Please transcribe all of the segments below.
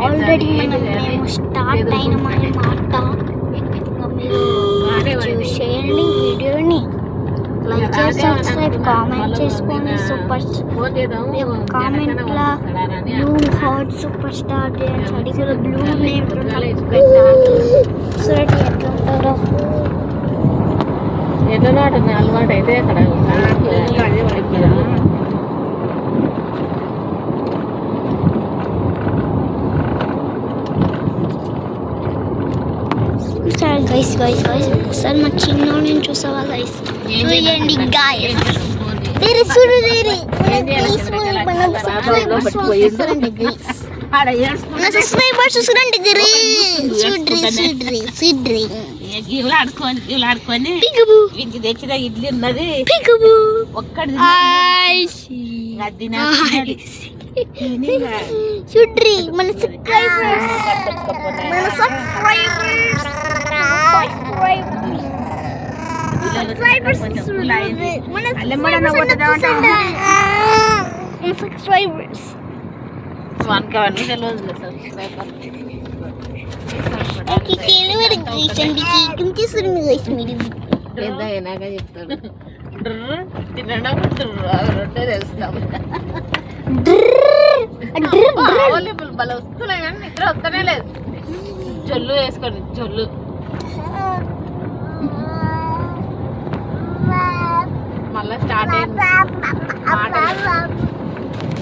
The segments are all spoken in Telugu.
ఆల్రెడీ మేము స్టార్ట్ అయినామన్నమాట. మీరు చేయండి వీడియోని, లైక్ చేసి సబ్స్క్రైబ్, కామెంట్ చేసుకొని సూపర్ కామెంట్లో blue hot super star dance అది కూడా బ్లూ నేమ్ పెట్టాలి. చూడండి ఎట్లా ఉంటారో. ఎట్లా అలవాటు అయితే అక్కడ గైస్ గైస్ గైస్ ఒకసారి మా చిన్నోడిని చూసావా గైస్? చూడండి గాయస్, ఆడుకొని ఇంటికి తెచ్చిన ఇడ్లీ ఉన్నది ఒక్కడి చూడ్రి మన చెప్తాడు తినడం రెండే తెలుస్తాం. భలే వస్తున్నాయి కానీ నిద్ర వస్తూనే లేదు. జొల్లు వేసుకోండి, జొల్లు మళ్ళీ స్టార్ట్ అయింది.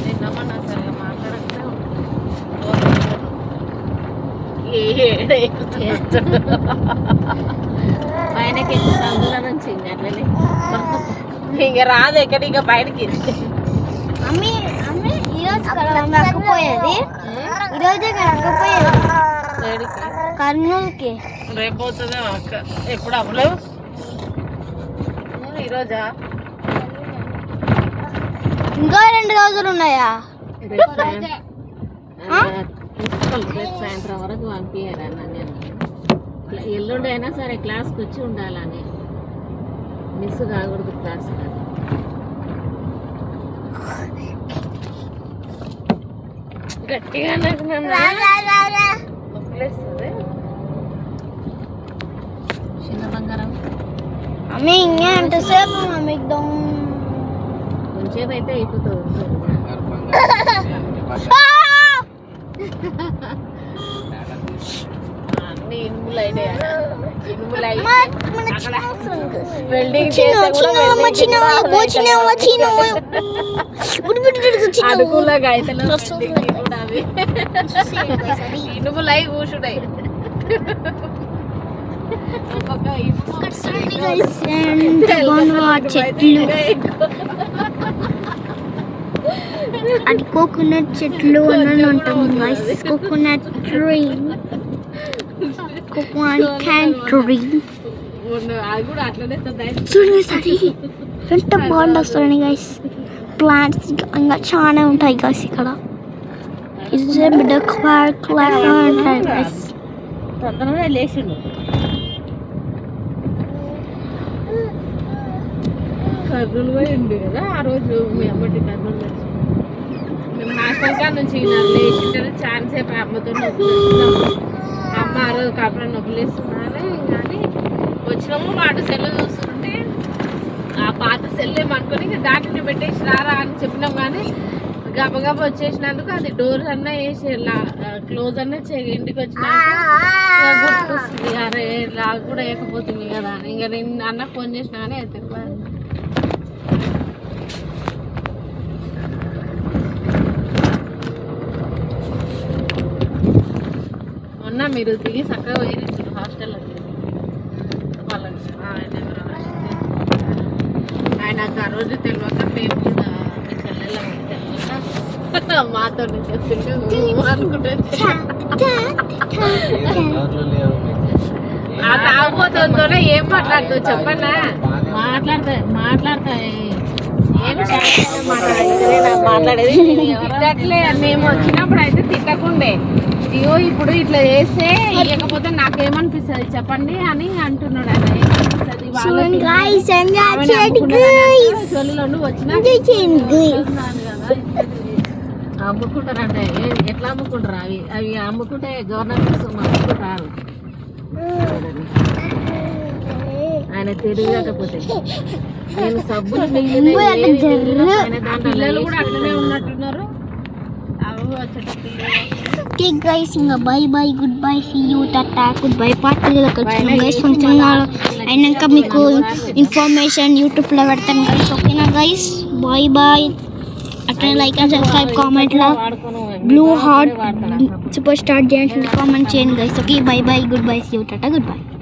నిన్నమన్నా సరే మాట్లాడక ఆయనకి సందులో నుంచి అట్లనే ఇంక రాదు ఎక్కడ ఇక బయటకి. కర్నూలుకి రేపు పోతుందా అక్క? ఎప్పుడు అవ్వలేవు ఈరోజా? ఇంకా 2 రోజులు ఉన్నాయా? రేపు సాయంత్రం వరకు పంపించారన్న. నేను ఎల్లుండి అయినా సరే క్లాస్కి వచ్చి ఉండాలని, మిస్ కాకూడదు క్లాస్. గట్టిగా నొప్పిలేస్తుంది. చిన్న బంగారం అమ్మే ఇంకా ఎంతసేపు మిగ్దాం? కొంచెంసేపు అయితే అయిపోతుంది. అన్ని ఇనుములు అయినాయి, ఇనుములు అయి వెల్డింగ్ అడుగులాగా అయితే కూడా అవి ఇనుములు అయి కూర్చున్నాయి. అది కోకోనట్ చెట్లు అని అంటాం guys. Coconut tree, coconut can tree. చూడండి ఎంత బాగుంది వస్తుంది గైస్. ప్లాంట్స్ ఇంకా చాలా ఉంటాయి గైస్ ఇక్కడ. ఇది బిడ్డ క్లాక్ ఉంటాయి గైస్. తొందరగా లేచిండు. కర్నూలు పోయి ఉండు కదా ఆ రోజు. మీ అమ్మటి కర్నూలు వచ్చి మేము హాస్టల్ కాడ నుంచి లేచింటే ఛాన్స్ సేపు అమ్మతో అమ్మ ఆ రోజు కాపురం నొప్పులేస్తున్నారే కానీ వచ్చినాము. వాటి సెల్ చూస్తుంటే ఆ పాత సెల్ ఏమనుకొని ఇంకా దాంట్లో పెట్టేసి రారా అని చెప్పినాం కానీ గబగబా వచ్చేసినందుకు అది డోర్ అన్నా వేసి క్లోజ్ అన్నా ఇంటికి వచ్చినాక గుర్తొస్తుంది. అరే లాగా కూడా వేయకపోతుంది కదా. ఇంకా నేను అన్న ఫోన్ చేసినా కానీ అయితే మొన్న మీరు తిరిగి చక్కగా పోయి హాస్టల్లో వాళ్ళకి ఆయనకు ఆ రోజు తెలియక పేరు కూడా మీ చెల్లెళ్ళ తెలియక మాతో చెప్తుంటే అనుకుంటే ఆ తాగుపోతుందోనే ఏం మాట్లాడుతావు చెప్పన్నా? మాట్లాడతా మాట్లాడేది తిట్టట్లే. మేము వచ్చినప్పుడు అయితే తిట్టకుండే, అయ్యో ఇప్పుడు ఇట్లా చేస్తే ఇవ్వకపోతే నాకేమనిపిస్తుంది చెప్పండి అని అంటున్నాడు. చొల్లులో వచ్చినా అమ్ముకుంటారంటే ఎట్లా అమ్ముకుంటారు? అవి అవి అమ్ముకుంటే గవర్నమెంట్ అమ్ముకుంటారు. ఆయన తెలియకపోతే నేను సబ్బులు పిల్లలు కూడా అట్లనే ఉన్నట్టున్నారు. అవి ఓకే గైస్, ఇంకా bye bye, good bye, see you, Tata, good bye. పార్టీలకు వచ్చినాం గైస్, ఫంక్షన్ అయినాక మీకు ఇన్ఫర్మేషన్ యూట్యూబ్లో పెడతాను గైస్. ఓకేనా గైస్, బై బై. అట్లా లైక్ అండ్ సబ్స్క్రైబ్, కామెంట్లో బ్లూ హార్ట్ సూపర్ స్టార్ చేయండి, కామెంట్ చేయండి guys. Okay, bye bye, good bye, see you, Tata, good bye.